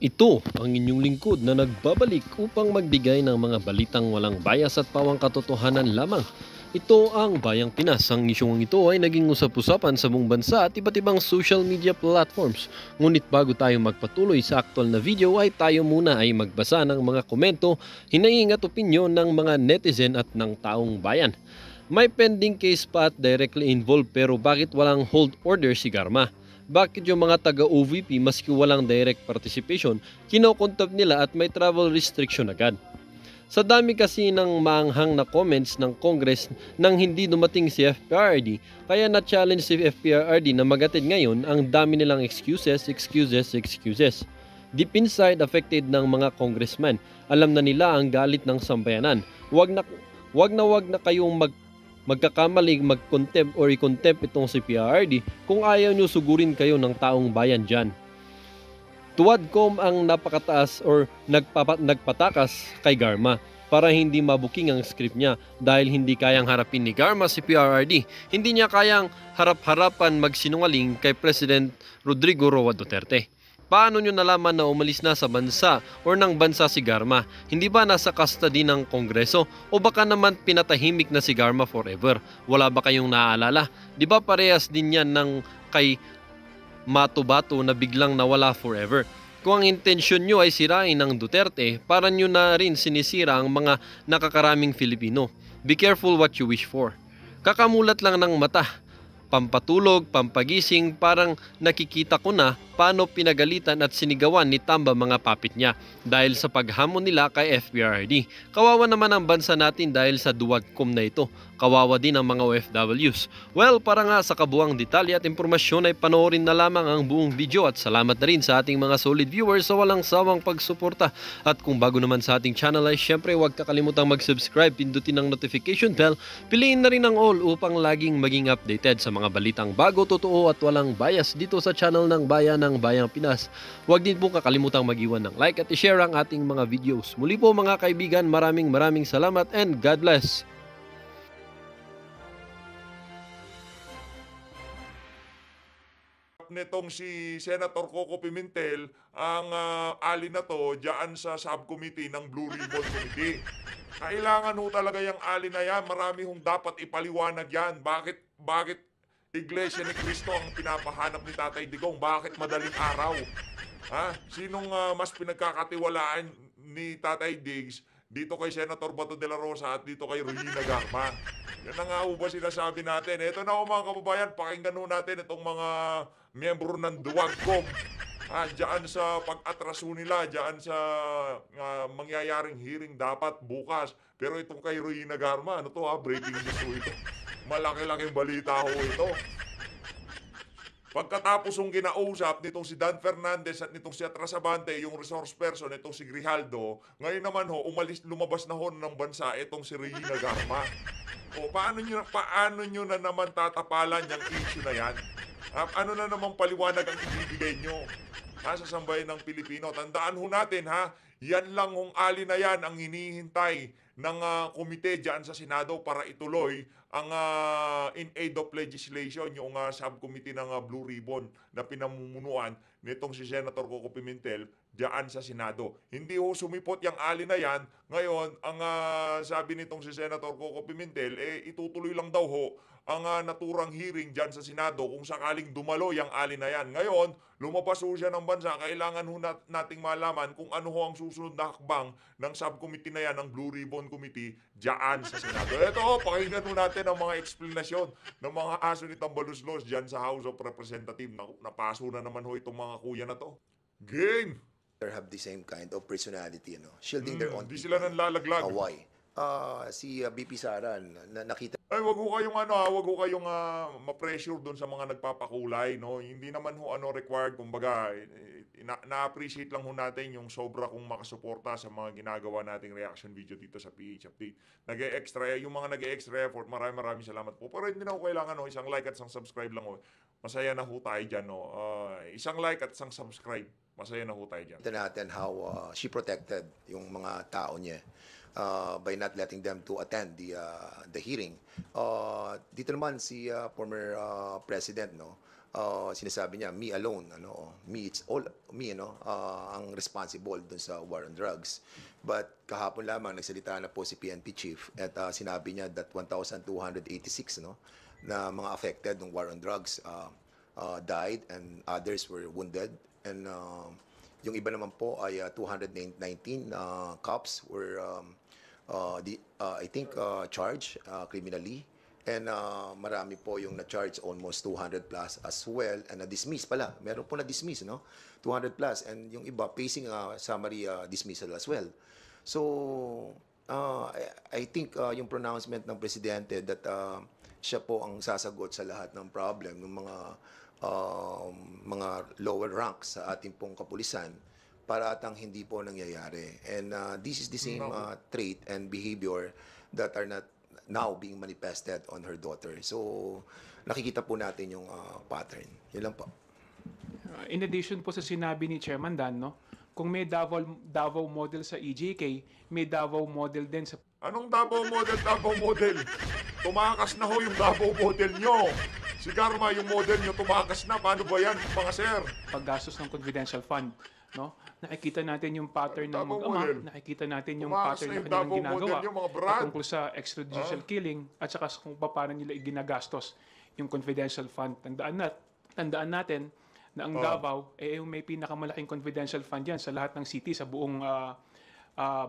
Ito ang inyong lingkod na nagbabalik upang magbigay ng mga balitang walang bias at pawang katotohanan lamang. Ito ang Bayang Pinas. Ang isyong ito ay naging usap-usapan sa buong bansa at iba't ibang social media platforms. Ngunit bago tayo magpatuloy sa aktual na video ay tayo muna ay magbasa ng mga komento, hinaing at opinyon ng mga netizen at ng taong bayan. May pending case pa at directly involved pero bakit walang hold order si Garma? Bakit yung mga taga-OVP maski walang direct participation, kinokontab nila at may travel restriction agad? Sa dami kasi ng maanghang na comments ng Congress nang hindi dumating si FPRRD, kaya na-challenge si FPRRD na magatid ngayon, ang dami nilang excuses. Deep inside affected ng mga congressman, alam na nila ang galit ng sambayanan. Wag na kayong magkakamaling mag-contempt or i-contempt itong si PRRD kung ayaw nyo sugurin kayo ng taong bayan dyan. Tuwadcom ang napakataas or nagpatakas kay Garma para hindi mabuking ang script niya dahil hindi kayang harapin ni Garma si PRRD. Hindi niya kayang harap-harapan magsinungaling kay President Rodrigo Roa Duterte. Paano nyo nalaman na umalis na sa bansa or ng bansa si Garma? Hindi ba nasa custody ng Kongreso? O baka naman pinatahimik na si Garma forever? Wala ba kayong naaalala? Di ba parehas din yan ng kay Matubato na biglang nawala forever? Kung ang intensyon nyo ay sirain ng Duterte, para nyo na rin sinisira ang mga nakakaraming Filipino. Be careful what you wish for. Kakamulat lang ng mata, pampatulog, pampagising, parang nakikita ko na paano pinagalitan at sinigawan ni Tamba mga papit niya dahil sa paghamon nila kay FPRRD. Kawawa naman ang bansa natin dahil sa duwagkom na ito. Kawawa din ang mga OFWs. Well, para nga sa kabuang detalye at impormasyon ay panoorin na lamang ang buong video at salamat na rin sa ating mga solid viewers sa walang sawang pagsuporta. At kung bago naman sa ating channel ay syempre huwag kakalimutang mag-subscribe, pindutin ang notification bell, piliin na rin ang all upang laging maging updated sa mga balitang bago, totoo at walang bias dito sa channel ng Bayan ng Bayang Pinas. Huwag din po kakalimutang mag-iwan ng like at i-share ang ating mga videos. Muli po mga kaibigan, maraming salamat and God bless! Nitong si Senator Coco Pimentel ang ali na to diyan sa subcommittee ng Blue Ribbon Committee. Kailangan ho talaga yung ali na yan. Marami hong dapat ipaliwanag yan. Bakit Iglesia ni Cristo ang pinapahanap ni Tatay Digong? Bakit madaling araw? Ha? Sinong mas pinagkakatiwalaan ni Tatay Diggs dito kay Senator Bato de la Rosa at dito kay Regina Garma? Yan na nga ho ba sinasabi natin. Ito na ho mga kababayan, pakinggan ho natin itong mga miyembro ng Duwagcom. Diyan sa pag-atraso nila, diyan sa mangyayaring hearing dapat bukas. Pero itong kay Regina Garma, ano to breaking news ho ito. Malaki-laking balita ho ito. Pagkatapos yung kinausap nitong si Dan Fernandez at nitong si Atras Abante, yung resource person, itong si Grijaldo, ngayon naman ho, lumabas na ho ng bansa itong si Regina Garma. O paano nyo na naman tatapalan yung issue na yan? Ano na naman paliwanag ang ibibigay nyo sa sambayan ng Pilipino? Tandaan ho natin yan lang hong ali na yan ang hinihintay ng komite dyan sa Senado para ituloy ang in aid of legislation, yung subcommittee ng Blue Ribbon na pinamumunuan nitong si Senator Coco Pimentel dyan sa Senado. Hindi ho sumipot yung ali na yan. Ngayon, ang sabi nitong si Senator Coco Pimentel, itutuloy lang daw ho ang naturang hearing dyan sa Senado kung sakaling dumalo yung ali na yan. Ngayon, lumabas ho siya ng bansa, kailangan ho nating malaman kung ano ho ang susunod na hakbang ng subcommittee na yan, ng Blue Ribbon Committee, dyan sa Senado. Ito ho, pakinggan ho natin ang mga explanation ng mga aso ni Tambaluslos dyan sa House of Representatives. Napaso na naman ho itong mga kuya na to. Game! Have the same kind of personality, shielding their own Di people. sila nang lalaglag. Why? Si BP Sara, nakita Ay, wag ho kayong wag ho kayong ma-pressure doon sa mga nagpapakulay, no. Hindi naman ho required, kumbaga na-appreciate lang ho natin yung sobra kung makasuporta sa mga ginagawa nating reaction video dito sa PH Update. Yung mga nag-extra effort, maraming salamat po. Pero hindi na ho kailangan isang like at isang subscribe lang ho. Masaya na ho tayo diyan, no. Isang like at isang subscribe. Masaya na ho tayo diyan. natin how she protected yung mga tao niya by not letting them to attend the hearing. Dito naman si former president, sinasabi niya, me alone, me, it's all me, ang responsible dun sa war on drugs. But kahapon lamang nagsalita na po si PNP chief at sinabi niya that 1,286 na mga affected ng war on drugs died and others were wounded, and yung iba naman po ay 219 cops were I think charged criminally. And marami po yung na-charge, almost 200 plus as well. And na-dismiss pala. Meron po na-dismiss, 200 plus. And yung iba, facing summary dismissal as well. So, I think yung pronouncement ng Presidente that siya po ang sasagot sa lahat ng problem ng mga lower ranks sa ating pong kapulisan, para atang hindi po nangyayari. And this is the same trait and behavior that are not now being manifested on her daughter. So, nakikita po natin yung pattern. Yun lang po. In addition po sa sinabi ni Chairman Dan, kung may Davao model sa EJK, may Davao model din sa Anong Davao model, Davao model? Tumakas na ho yung Davao model nyo. Si Garma, yung model nyo tumakas na. Paano ba yan, mga sir? paggastos ng confidential fund. Nakikita natin yung pattern ng Davao mag-ama, model. nakikita natin yung Tumakas pattern na na yung kanilang Davao ginagawa model nyo, mga brad. tungkol sa extrajudicial killing at saka kung paano nila ginagastos yung confidential fund. Tandaan natin na ang Davao may pinakamalaking confidential fund yan sa lahat ng city sa buong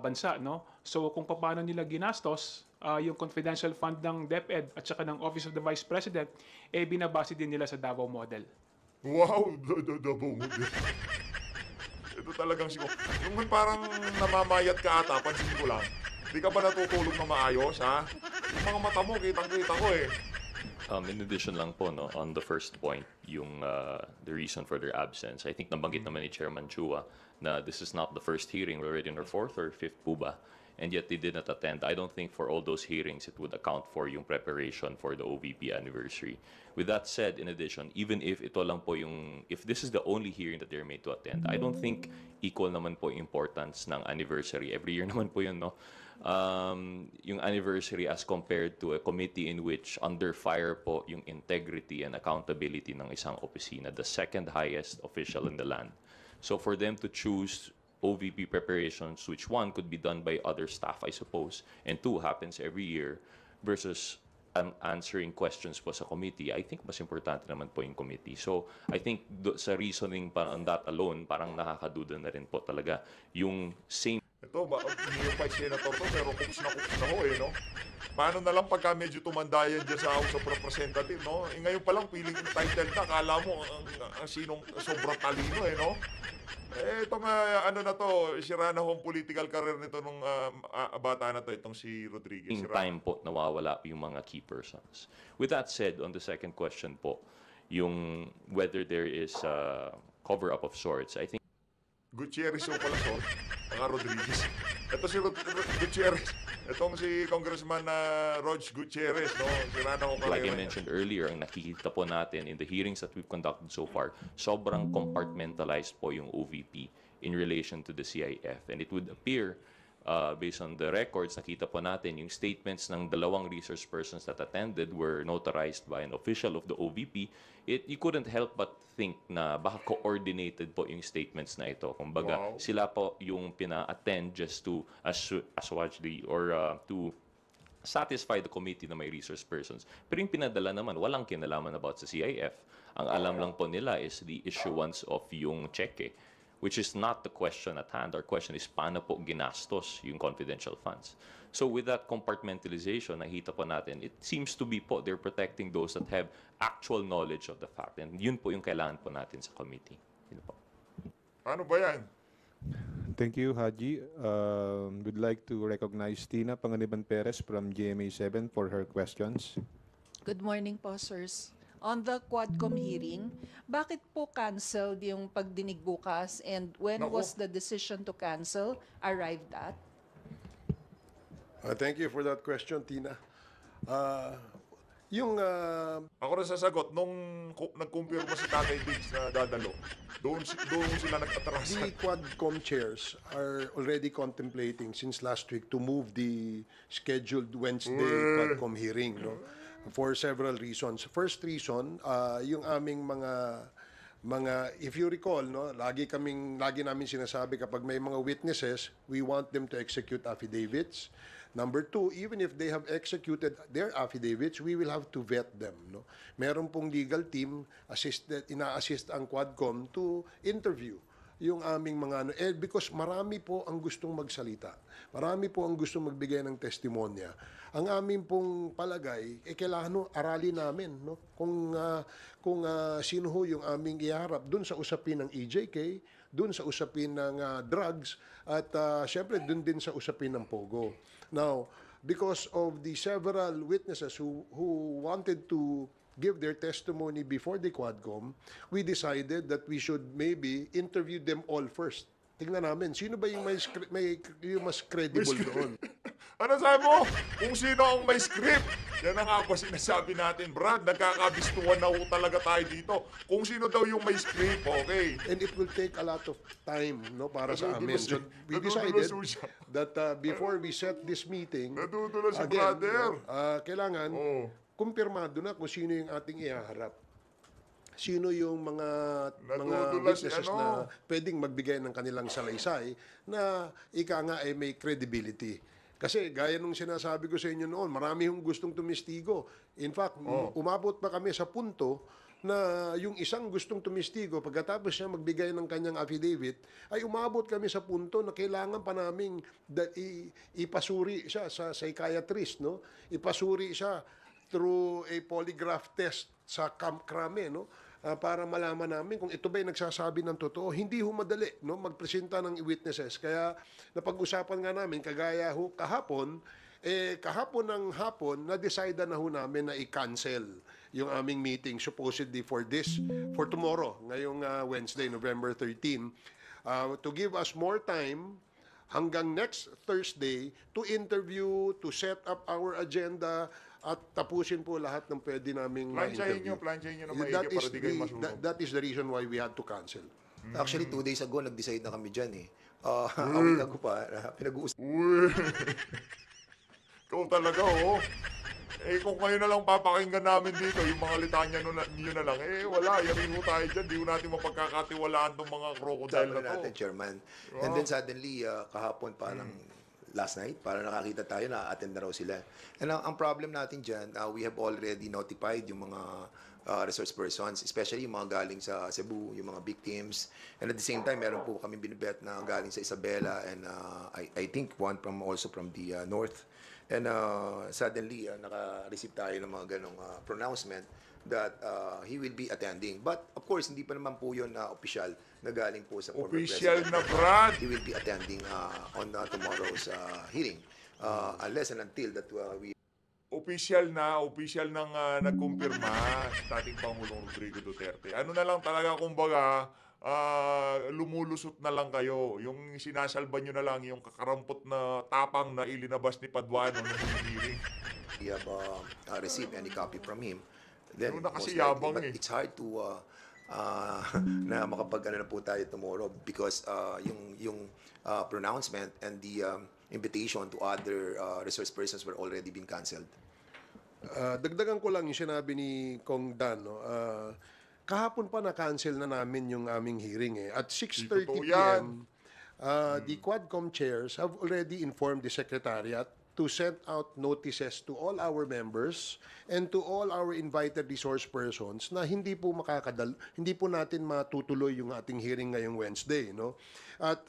bansa. So kung paano nila ginastos yung confidential fund ng DepEd at saka ng Office of the Vice President, binabase din nila sa Davao model. Wow, Davao model. Ito talagang siguro. Yung parang namamayat ka ata, pansin ko lang. Di ka ba natutulog na maayos, ha? Yung mga mata mo, kitang-kita ko eh. In addition lang po, on the first point, yung the reason for their absence, I think nabanggit naman ni Chairman Chua na this is not the first hearing, we're already in our fourth or fifth po ba, and yet they did not attend. I don't think for all those hearings it would account for yung preparation for the OVP anniversary. With that said, in addition, even if ito lang po if this is the only hearing that they're made to attend, I don't think equal naman po importance ng anniversary. Every year naman po yun, yung anniversary as compared to a committee in which under fire po yung integrity and accountability ng isang opisina, the second highest official in the land. So for them to choose OVP preparations, which one could be done by other staff, I suppose, and two happens every year, versus answering questions po sa committee, I think mas importante naman po yung committee. So I think sa reasoning pa on that alone, parang nakakaduda na rin po talaga yung same. Ito, yung Vice Senator to, pero kups na ho eh, Paano na lang pagka medyo tumanda yan dyan sa House of Representative, ngayon pa lang, feeling entitled na, akala mo ang sinong sobrang talino itong na to, sira na ho ang political career nito nung bata na to, itong si Rodriguez. In time po, nawawala yung mga key persons. With that said, on the second question po, yung whether there is a cover-up of sorts, I think Gutierrez yung pala, mga Rodriguez. Ito si Gutierrez. Itong si Congressman Rog Gutierrez, sira na ho like career. I mentioned earlier, ang nakikita po natin in the hearings that we've conducted so far, sobrang compartmentalized po yung OVP in relation to the CIF. And it would appear, based on the records, nakita po natin yung statements ng dalawang resource persons that attended were notarized by an official of the OVP. You couldn't help but think na baka coordinated po yung statements na ito. Kumbaga, sila po yung pina-attend just to assuage or to satisfy the committee na may resource persons. Pero yung pinadala naman, walang kinalaman about sa CIF. Ang alam lang po nila is the issuance of yung cheque, which is not the question at hand. Our question is paano po ginastos yung confidential funds. So with that compartmentalization, nakita po natin, it seems to be po they're protecting those that have actual knowledge of the fact. And yun po yung kailangan po natin sa committee. Yun po. Ano ba yan? Thank you, Haji. Would like to recognize Tina Panganiban Perez from GMA7 for her questions. Good morning po, sirs. On the Quadcom hearing, bakit po canceled yung pagdinig bukas, and when was the decision to cancel arrived at? Thank you for that question, Tina. Ako rin sasagot, nung nag-confirm si Tatay Diggs na dadalo, doon sila nag-atrasa. the Quadcom chairs are already contemplating since last week to move the scheduled Wednesday Quadcom hearing. for several reasons. First reason, yung aming if you recall, no, lagi namin sinasabi kapag may mga witnesses, we want them to execute affidavits. Number two, even if they have executed their affidavits, we will have to vet them. No? Meron pong legal team, ina-assist ang Quadcom to interview yung aming mga because marami po ang gustong magsalita. Marami po ang gustong magbigay ng testimonya. Ang aming pong palagay, kailangan aralin namin no? Kung sino ho yung aming iharap dun sa usapin ng EJK, dun sa usapin ng drugs, at syempre dun din sa usapin ng Pogo. Now, because of the several witnesses who wanted to give their testimony before the Quadcom, we decided that we should maybe interview them all first. Tingnan namin, sino ba yung yung mas credible doon? Ano sabi mo? Kung sino ang may script. Yan ang nga ba sinasabi natin, Brad. Nagkakabistuhan na ho talaga tayo dito. Kung sino daw yung may script, okay. And it will take a lot of time no, para sa amin. Nadudulas So we decided that before we set this meeting, Nadudulas si again, brother. kailangan Oh. kumpirmado na kung sino yung ating ihaharap. Sino yung mga Nadudulas si witnesses na pwedeng magbigay ng kanilang salaysay na ika nga ay may credibility. Kasi gaya nung sinasabi ko sa inyo noon, marami yung gustong tumistigo. In fact, umabot pa kami sa punto na yung isang gustong tumistigo, pagkatapos siya magbigay ng kanyang affidavit, ay umabot kami sa punto na kailangan pa naming ipasuri siya sa psychiatrist, no? Ipasuri siya through a polygraph test sa krame, no? Para malaman namin kung ito ba'y nagsasabi ng totoo. Hindi ho madali, no? Magpresenta ng witnesses. Kaya napag-usapan nga namin, kagaya ho kahapon ng hapon, na-decide na ho namin na i-cancel yung aming meeting supposedly for tomorrow, ngayong Wednesday, November 13, to give us more time hanggang next Thursday to interview, to set up our agenda, at tapusin po lahat ng pwede naming ma-interview. Plansyahin nyo na maigi para di kayo masunog. That is the reason why we had to cancel. Actually, 2 days ago, nag-decide na kami dyan eh. A week ago pa, pinag-uusap. Uy! Ikaw talaga, oh. Kung kayo na lang papakinggan namin dito, yung mga litanya nyo na lang, wala, yarin mo tayo dyan. Di mo natin mapagkakatiwalaan tong mga crocodile na to. natin, Chairman. And then suddenly, kahapon parang last night, para nakakita tayo na attend na raw sila. And ang problem natin dyan, we have already notified yung mga resource persons, especially yung mga galing sa Cebu, yung mga victims. And at the same time, meron po kami binibet na galing sa Isabela and I think one also from the north. And suddenly, naka-receive tayo ng mga ganong pronouncement that he will be attending. But of course, hindi pa naman po yun official na galing po sa former Official president. na, Brad! He will be attending on tomorrow's hearing. Unless and until that we Official nang nagkumpirma sa dating Pangulong Rodrigo Duterte. Ano na lang talaga, kumbaga, lumulusot na lang kayo. Yung sinasalba nyo na lang yung kakarampot na tapang na ilinabas ni Paduano ng hearing. have received any copy from him, then Ano na kasi most likely, yabang but eh. it's hard to na makapag-ano na po tayo tomorrow because yung pronouncement and the invitation to other resource persons were already been cancelled. Dagdagan ko lang yung sinabi ni Kong Dan. No? Kahapon pa na-cancel na namin yung aming hearing. At 6:30 Totoo p.m., the Quadcom chairs have already informed the Secretariat to send out notices to all our members and to all our invited resource persons na hindi po natin matutuloy yung ating hearing ngayong Wednesday. No? At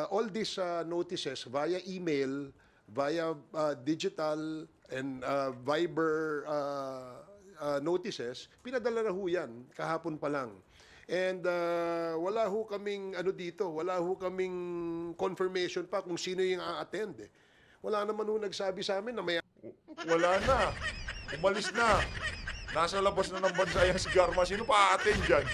all these notices via email, via digital and Viber notices, pinadala na ho yan kahapon pa lang. And wala ho kaming wala ho kaming confirmation pa kung sino yung a-attend. Wala naman ho nagsabi sa amin na may Wala na. Umalis na. Nasa labas na ng bansa yan si Garma. Sino pa a-attend dyan?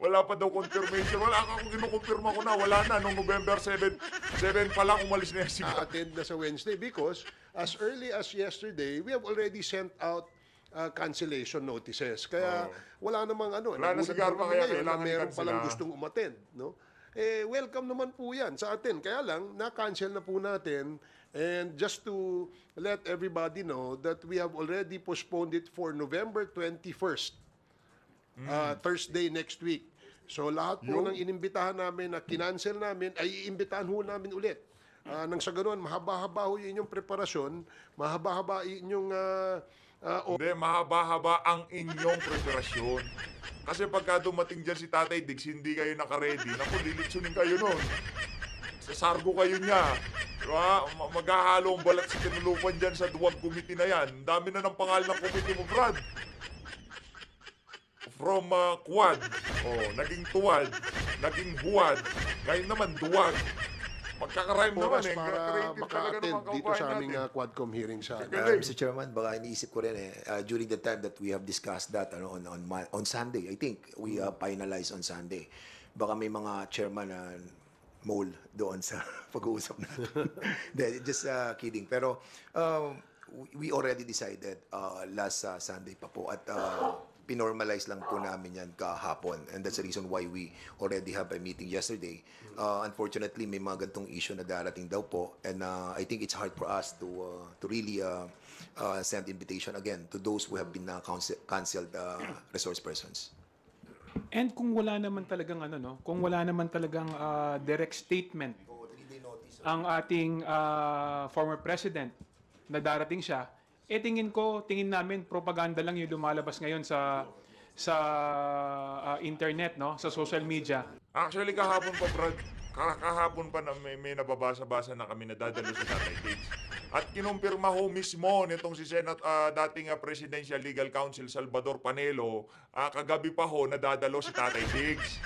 Wala pa daw confirmation. Wala kung kinukumpirma ko na. Wala na. Noong November 7 pa lang umalis na yan si Garma. attend na sa Wednesday because as early as yesterday, we have already sent out cancellation notices. Kaya wala namang Wala na si Garma, kami kaya ngayon na kailangan meron i-cancel palang na. gustong umattend. No? Welcome naman po yan sa atin. Kaya lang, na-cancel na po natin And just to let everybody know that we have already postponed it for November 21st, Thursday next week. So lahat po ng inimbitahan namin na kinancel namin, ay iimbitahan ho namin ulit. Nang sa ganoon, mahaba-haba ho yung inyong preparasyon, mahaba-haba inyong Hindi, mahaba-haba ang inyong preparasyon. Kasi pagka dumating dyan si Tatay Diggs, hindi kayo nakaredy. Naku, lilitsunin kayo nun. Sasargo kayo niya. Diba? Maghahalo ang balat sa tinulupan dyan sa duwag committee na yan. Ang dami na ng pangalan ng committee mo, Brad. From quad, naging tuwad, naging huwad, ngayon naman duwag. Magkakarime naman oras eh. para Creative talaga maka-attend ng mga dito sa aming kababayan natin. Quadcom hearing sa Mr. Chairman, baka iniisip ko rin during the time that we have discussed that on Sunday, I think we finalized on Sunday. Baka may mga chairman na mole doon sa pag-uusap natin. Just kidding. Pero we already decided last Sunday pa po at pinormalize lang po namin yan kahapon, and that's the reason why we already have a meeting yesterday. Unfortunately, may mga gantong issue na darating daw po, and I think it's hard for us to really send invitation again to those who have been canceled resource persons. And kung wala naman talagang kung wala naman talagang direct statement ang ating former president na darating siya, tingin namin propaganda lang yung lumalabas ngayon sa internet, no, sa social media. Actually, kahapon pa, Brad. Kahapon pa na may nababasa-basa na kami na dadalo sa Tatay Diggs. At kinumpirma ho mismo nitong si dating Presidential Legal Counsel Salvador Panelo, kagabi pa ho nadadalo si Tatay Diggs.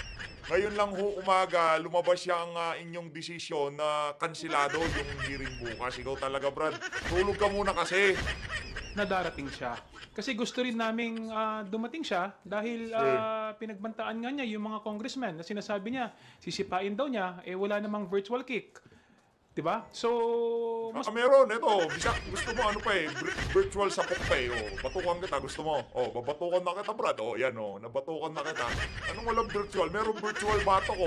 Ngayon lang ho umaga, lumabas siya ang inyong desisyon na kansilado yung hearing bukas. Ikaw talaga, Brad. Tulog ka muna kasi. Na darating siya. Kasi gusto rin naming dumating siya dahil pinagbantaan nga niya yung mga congressmen na sinasabi niya, sisipain daw niya, wala namang virtual kick. Diba? So, Meron, ito. Gusto mo virtual sapok pa eh. Batukan kita, gusto mo. Babatukan na kita, Brad. Yan nabatukan na kita. Anong walang virtual? Meron virtual bato ko.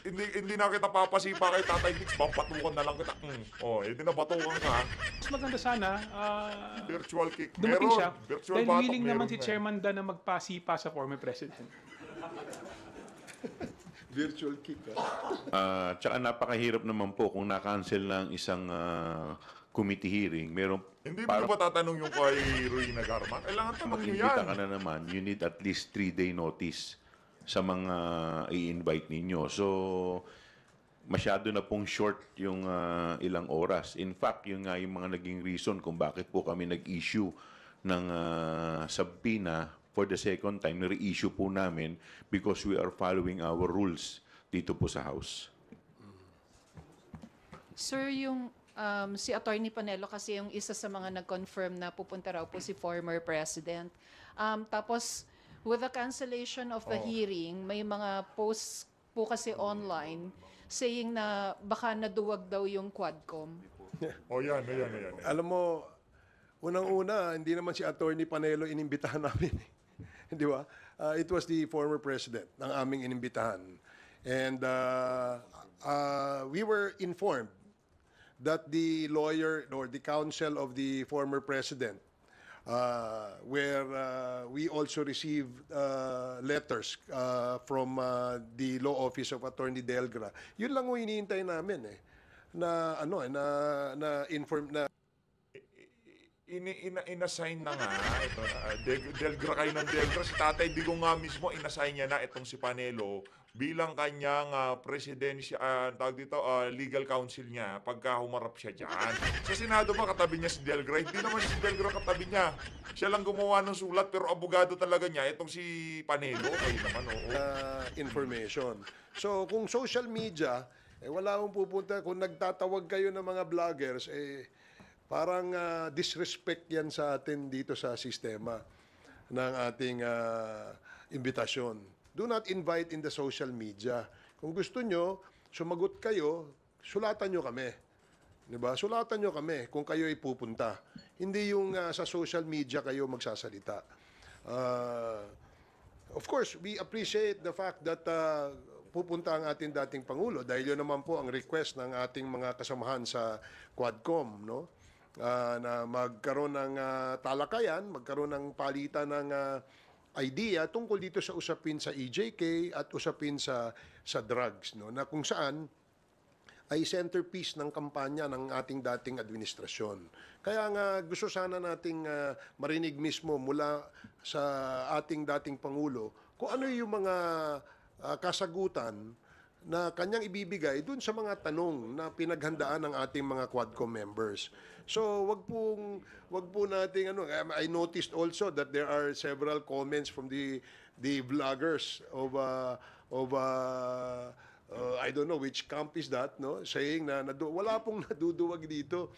Hindi na kita papasipa kay Tatay Diggs. Babatukan na lang kita. Hindi na batukan ka. mas maganda sana Virtual kick. dumating siya Virtual dahil batok, willing naman meron si na. Chairman Dan na magpasipa sa former president. virtual kick. Tsaka napakahirap naman po kung na-cancel ng isang committee hearing. Hindi mo ba tatanong yung kay Ruina Garma? Kailangan tanong nyo yan. Mag-imbita ka na naman, you need at least 3-day notice sa mga i-invite ninyo. So, masyado na pong short yung ilang oras. In fact, yung mga naging reason kung bakit po kami nag-issue ng subpoena for the second time, na-reissue po namin because we are following our rules dito po sa House. Sir, yung si Attorney Panelo kasi yung isa sa mga nag-confirm na pupunta raw po si former president. Tapos, with the cancellation of the hearing, may mga posts po kasi online saying na baka naduwag daw yung Quadcom. Yan. Alam mo, unang-una, hindi naman si Attorney Panelo inimbitahan namin. Di ba? It was the former president ng aming inimbitahan. And we were informed that the lawyer or the counsel of the former president, where we also received letters from the law office of Attorney Delgra. Yun lang ang hinihintay namin na inform na inassign na nga ito Delgra kayo ng Delgra. Si Tatay Digong nga mismo inassign niya na itong si Panelo bilang kanyang legal counsel niya pagka humarap siya dyan. Sa Senado ba katabi niya si Delgra? Hindi naman si Delgra katabi niya. Siya lang gumawa ng sulat pero abogado talaga niya itong si Panelo. Ay naman, information. So kung social media, wala akong pupunta. Kung nagtatawag kayo ng mga vloggers, parang disrespect yan sa atin dito sa sistema ng ating imbitasyon. Do not invite in the social media. Kung gusto nyo, sumagot kayo, sulatan nyo kami. Diba? Sulatan nyo kami kung kayo ay pupunta. Hindi yung sa social media kayo magsasalita. Of course, we appreciate the fact that pupunta ang ating dating Pangulo dahil yun naman po ang request ng ating mga kasamahan sa Quadcom, no? Na magkaroon ng talakayan, magkaroon ng palitan ng idea tungkol dito sa usapin sa EJK at usapin sa drugs, no? Na kung saan ay centerpiece ng kampanya ng ating dating administrasyon. Kaya nga gusto sana nating marinig mismo mula sa ating dating Pangulo kung ano yung mga kasagutan na kanyang ibibigay dun sa mga tanong na pinaghandaan ng ating mga Quadcom members. So, wag po nating I noticed also that there are several comments from the vloggers of I don't know which camp is that, no? Saying na wala pong naduduwag dito.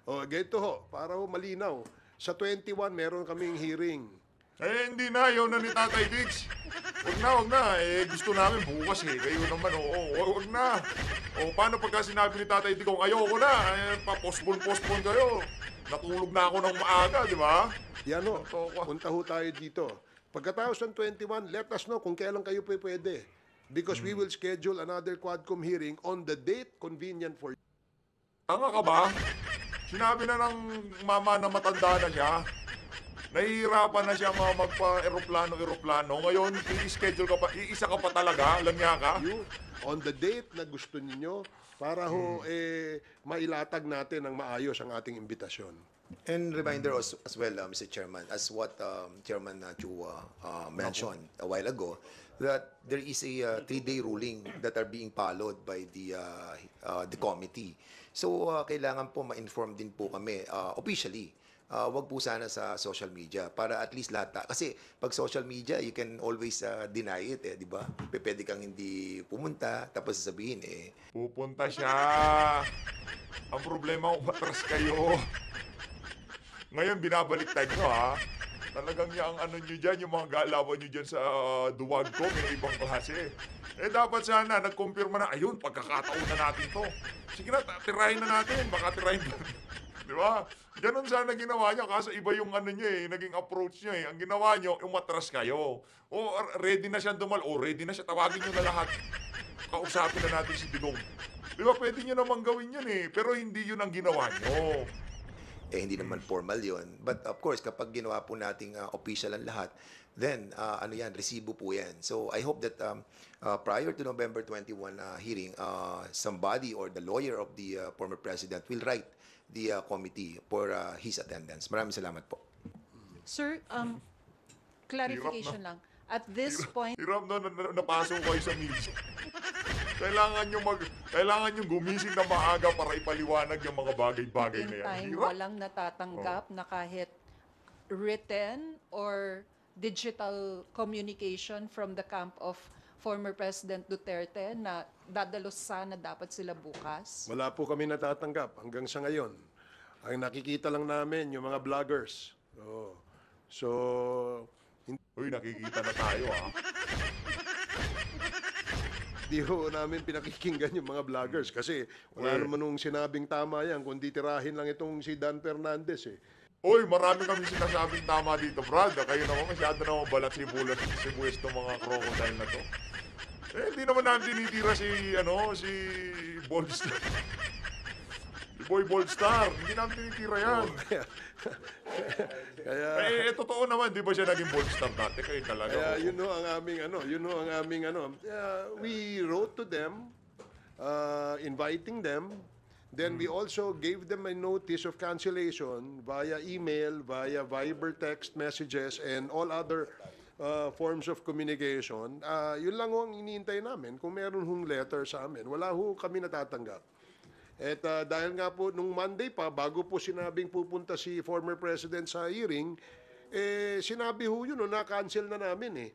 O, ganito ho, para ho malinaw. Sa 21, meron kaming hearing. Hindi na. Ayaw na ni Tatay Diggs. Wag na. Gusto namin bukas eh. Kayo naman, wag na. Paano pagka sinabi ni Tatay Diggs kung ayoko na? Pa-postpone kayo. Natulog na ako ng maaga, di ba? Yan ho, punta ho tayo dito. Pagkatapos ng 21, let us know kung kailan kayo pwede. Because we will schedule another Quadcom hearing on the date convenient for you. Tanga ka ba? Sinabi na ng mama na matanda na siya. Nahihirapan na siya magpa-eroplano. Ngayon, i-schedule ka pa, iisa ka pa talaga, langya ka. On the date na gusto ninyo, para ho mailatag natin ng maayos ang ating imbitasyon. And reminder as well, Mr. Chairman, as what Chairman Chua mentioned a while ago, that there is a 3-day ruling that are being followed by the committee. So, kailangan po ma-inform din po kami officially. Wag po sana sa social media para at least lahat. Kasi pag social media, you can always deny it, di ba? Pwede kang hindi pumunta, tapos sasabihin, Pupunta siya. Ang problema, umatras kayo. Ngayon, binabaliktad nyo, ha? Talagang yung nyo dyan, yung mga galawan nyo dyan sa duwag ko, may ibang klase. Dapat sana, nagkumpirma na, ayun, pagkakataon na natin to. Sige na, tirahin na natin, baka tirahin na. Di ba? Ganon sana ginawa niya, kasi iba yung naging approach niya. Ang ginawa niyo, umatras kayo. Ready na siyang ready na siya, tawagin niyo na lahat. Kausapin na natin si Digong. Di ba, pwede niyo naman gawin yun pero hindi yun ang ginawa niyo. Hindi naman formal yon. But of course, kapag ginawa po nating official ang lahat, then resibo po yan. So I hope that prior to November 21 hearing, somebody or the lawyer of the former president will write the committee for his attendance. Maraming salamat po. Sir, clarification lang. At this point, Hirap na napasok kayo sa media. Kailangan nyo gumising na maaga para ipaliwanag yung mga bagay-bagay na yan. time, Hirap. walang natatanggap na kahit written or digital communication from the camp of former President Duterte na dadalos sana dapat sila bukas. Wala po kami natatanggap hanggang sa ngayon. Ang nakikita lang namin yung mga vloggers. So, Uy, nakikita na tayo, ha? di ho namin pinakikinggan yung mga vloggers kasi wala naman nung sinabing tama yan, kundi tirahin lang itong si Dan Fernandez Uy, marami kami sinasabing tama dito, Brad. Kayo naman, masyado naman balat sibuyas ng mga crocodile na to. Hindi naman namin tinitira si Boldstar. Si Boy Boldstar. Hindi namin tinitira yan. Kaya Totoo naman, di ba siya naging Boldstar dati? Kayo talaga. kaya yun ho ang aming we wrote to them inviting them. Then we also gave them a notice of cancellation via email, via Viber text messages, and all other forms of communication. Yun lang ho ang iniintay namin. Kung meron hong letter sa amin, wala ho kami natatanggap. At dahil nga po, nung Monday pa, bago po sinabing pupunta si former president sa hearing, sinabi ho yun, na-cancel na namin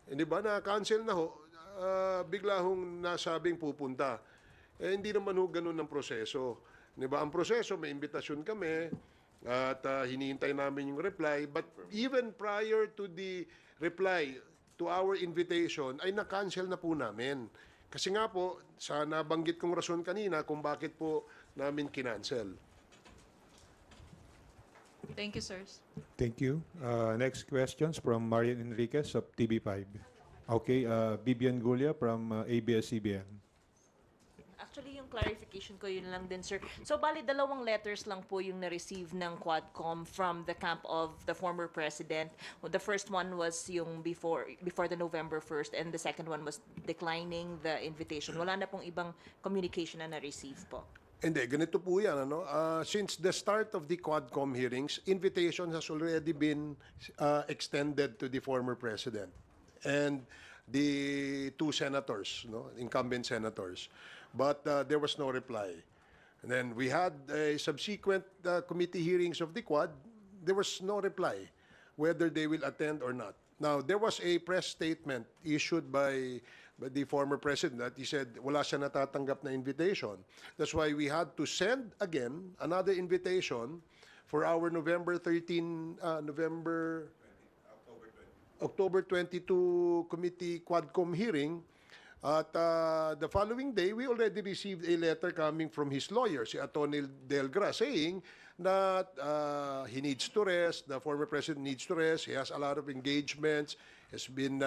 Di ba, na-cancel na ho, bigla hong nasabing pupunta. Hindi naman ho ganun ang proseso. Di ba? Ang proseso, may imbitasyon kami at hinihintay namin yung reply. But even prior to the reply to our invitation, ay na-cancel na po namin. Kasi nga po, sa nabanggit kong rason kanina kung bakit po namin kinancel. Thank you, sirs. Thank you. Next questions from Marian Enriquez of TV5. Okay, Bibian Gulia from ABS-CBN. Actually, yung clarification ko yun lang din, sir. So, bali, 2 letters lang po yung na-receive ng Quadcom from the camp of the former president. The first one was yung before the November 1st, and the second one was declining the invitation. Wala na pong ibang communication na na-receive po. Hindi, ganito po yan. Ano? Since the start of the Quadcom hearings, invitation has already been extended to the former president and the 2 senators, no, incumbent senators. But there was no reply. And then we had a subsequent committee hearings of the Quad. There was no reply whether they will attend or not. Now, there was a press statement issued by the former president that he said wala siya natatanggap na invitation. That's why we had to send again another invitation for our October 22 committee Quadcom hearing. At the following day, we already received a letter coming from his lawyer, si Atty. Delgra, saying that he needs to rest, the former president needs to rest, he has a lot of engagements, has been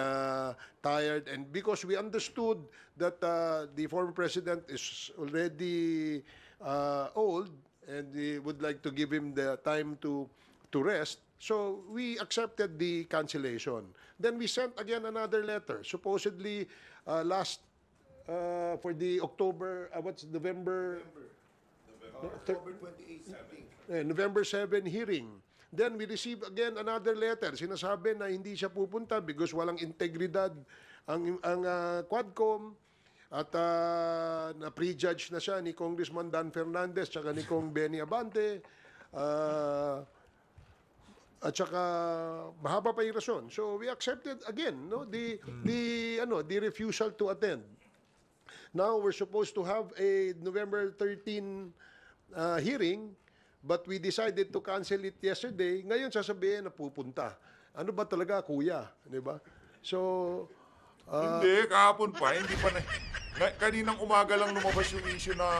tired, and because we understood that the former president is already old, and we would like to give him the time to rest, so we accepted the cancellation. Then we sent again another letter, supposedly for the October, November 7 hearing. Then we received again another letter. Sinasabi na hindi siya pupunta because walang integridad ang Quadcom at na-prejudge na siya ni Congressman Dan Fernandez tsaka ni Kong Benny Abante. At saka mahaba pa yung rason. So we accepted again, no, the refusal to attend. Now we're supposed to have a November 13 hearing, but we decided to cancel it yesterday. Ngayon sasabihin na pupunta. Ano ba talaga, kuya, di ba? So Hindi, kahapon pa, hindi pa na. Kaninang umaga lang lumabas yung issue na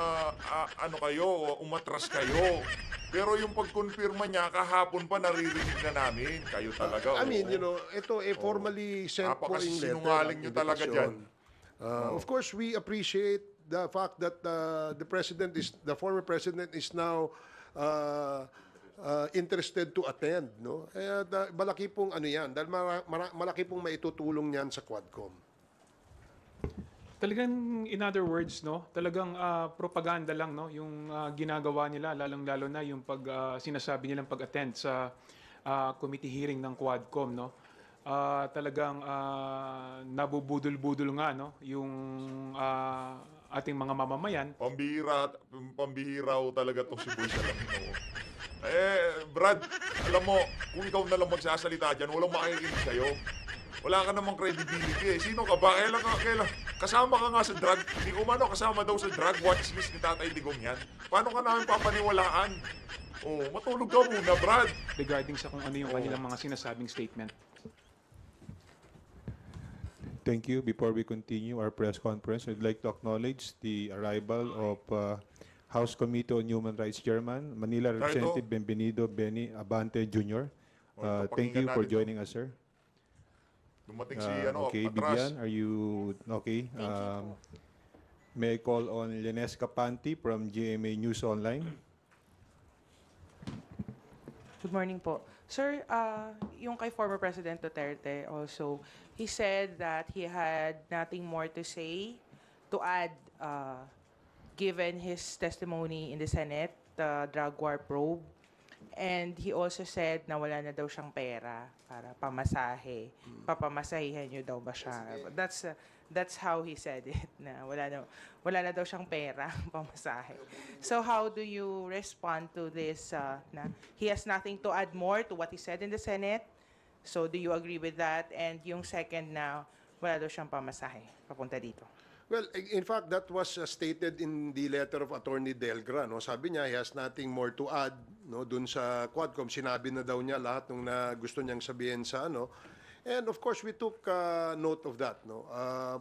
umatras kayo. Pero yung pag-confirma niya, kahapon pa naririnig na namin. Kayo talaga. I mean, ito formally sent po yung letter. Sinungaling nyo talaga dyan. Of course, we appreciate the fact that the former president is now interested to attend, no? Malaki pong yan, dahil malaki pong maitutulong niyan sa Quadcom. Talagang, in other words, no, talagang propaganda lang, no, yung ginagawa nila, lalong-lalo na yung sinasabi nilang pag-attend sa committee hearing ng Quadcom, no. Talagang nabubudol-budol nga, no, yung ating mga mamamayan. Pambihiraw talaga tong si Boy Salamino. Brad, alam mo, kung ikaw na lang magsasalita dyan, walang makikinig sa'yo. Wala ka namang credibility eh. Sino ka ba? Kailan kasama ka nga sa drug. Hindi ko kasama daw sa drug watch list ni Tatay Digong yan. Paano ka namin papaniwalaan? Matulog ka muna, Brad. Regarding sa kung ano yung kanilang mga sinasabing statement. Thank you. Before we continue our press conference, I'd like to acknowledge the arrival of House Committee on Human Rights Chairman, Manila Representative Benvenido Benny Abante Jr. Thank you for joining us, sir. Dumating si okay, Atras. Bibian, are you okay? May I call on Lenesca Panti from GMA News Online? Good morning po. Sir, yung kay former President Duterte also, he said that he had nothing more to say, to add, given his testimony in the Senate, the drug war probe. And he also said na wala na daw siyang pera para pamasahe. Papamasahihan niyo daw ba siya? That's how he said it, na wala na daw siyang pera pamasahe. So how do you respond to this na he has nothing to add more to what he said in the Senate? So do you agree with that? And yung second na wala daw siyang pamasahe papunta dito? Well, in fact, that was stated in the letter of Attorney Delgra. No? Sabi niya, he has nothing more to add, no? Dun sa Quadcom. Sinabi na daw niya lahat ng gusto niyang sabihin sa ano. And of course, we took note of that. No?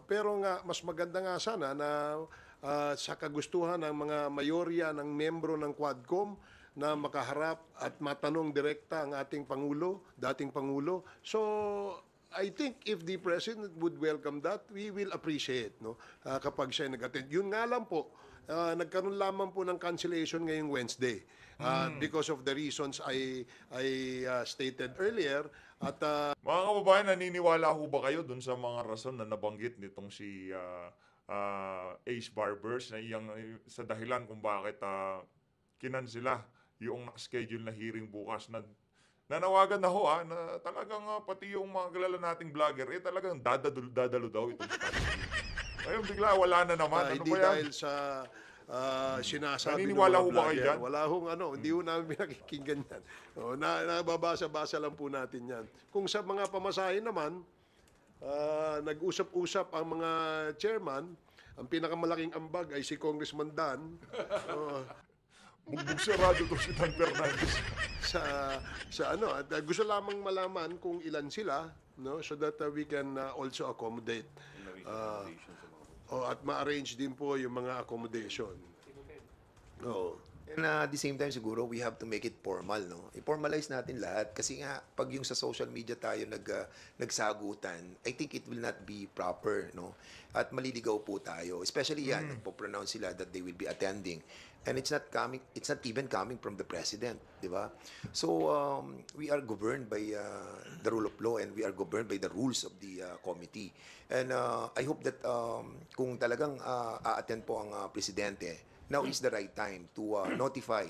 Pero nga, mas maganda nga sana na sa kagustuhan ng mga mayorya ng membro ng Quadcom na makaharap at matanong direkta ang ating Pangulo, dating Pangulo. So, I think if the President would welcome that, we will appreciate, no? Kapag siya nag-attend. Yun nga lang po, nagkaroon lamang po ng cancellation ngayong Wednesday. Because of the reasons I stated earlier. At Mga kababayan, naniniwala ho ba kayo dun sa mga rason na nabanggit nitong si Ace Barbers na sa dahilan kung bakit kinansela yung nakaschedule na hearing bukas na nanawagan na ho na talagang pati yung mga kilala nating vlogger talagang dadalo daw itong strategy. Ngayon bigla wala na naman. Ano hindi ba yan? dahil sa sinasabi ng Naniniwala mga ho ba kayo vlogger. dyan? Wala hong hindi ho namin pinakikinggan yan. Nababasa-basa lang po natin yan. Kung sa mga pamasahe naman, nag-usap-usap ang mga chairman, ang pinakamalaking ambag ay si Congressman Dan. Bugbog sarado to si Dan Fernandez. At gusto lamang malaman kung ilan sila, no, so that we can also accommodate. At ma-arrange din po yung mga accommodation. And at the same time siguro we have to make it formal, no? I-formalize natin lahat kasi nga pag yung sa social media tayo nagsagutan, I think it will not be proper, no? At maliligaw po tayo, especially yan nagpo-pronounce sila that they will be attending. And it's not even coming from the president, di ba? So we are governed by the rule of law and we are governed by the rules of the committee. And I hope that kung talagang a-attend po ang presidente, now is the right time to notify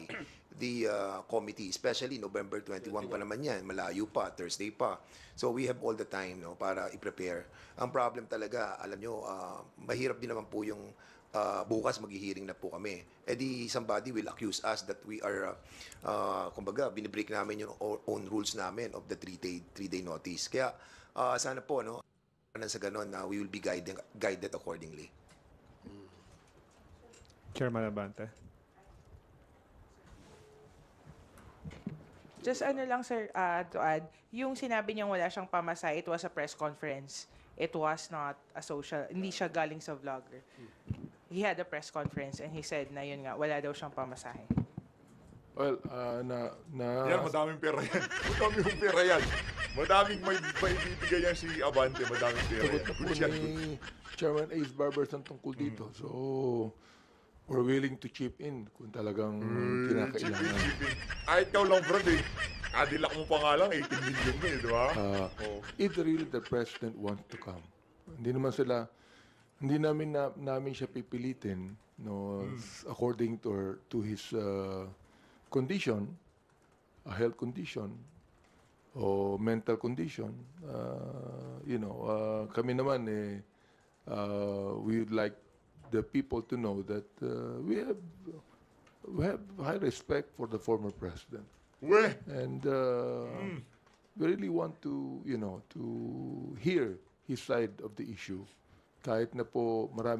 the committee, especially November 21 pa naman yan, malayo pa, Thursday pa. So we have all the time, no, para i-prepare. Ang problem talaga, alam nyo, mahirap din naman po yung bukas maghihiring na po kami. Di somebody will accuse us that we are, kumbaga, binibreak namin yung own rules namin of the three-day notice. Kaya sana po, no, sa ganun, we will be guided accordingly. Chairman Abante. Just lang, sir, to add, yung sinabi niyang wala siyang pamasahe, it was a press conference. It was not a hindi siya galing sa vlogger. He had a press conference and he said na yun nga, wala daw siyang pamasahe. Well, Yan, madaming pera yan. Madaming pera yan. Madaming may bibigay yan si Abante. Madaming pera yan. sagot na po ni Chairman Ace Barbers ang tungkol dito. So, we're willing to chip in kung talagang kinakailangan. Ikaw lang, bro, Cadillac mo pa nga lang, 18 million na di ba? If really the president wants to come, hindi namin siya pipilitin, no, according to his condition, a health condition, o mental condition. Kami naman we would like the people to know that we have high respect for the former president. And we really want to, to hear his side of the issue. Kahit na po marami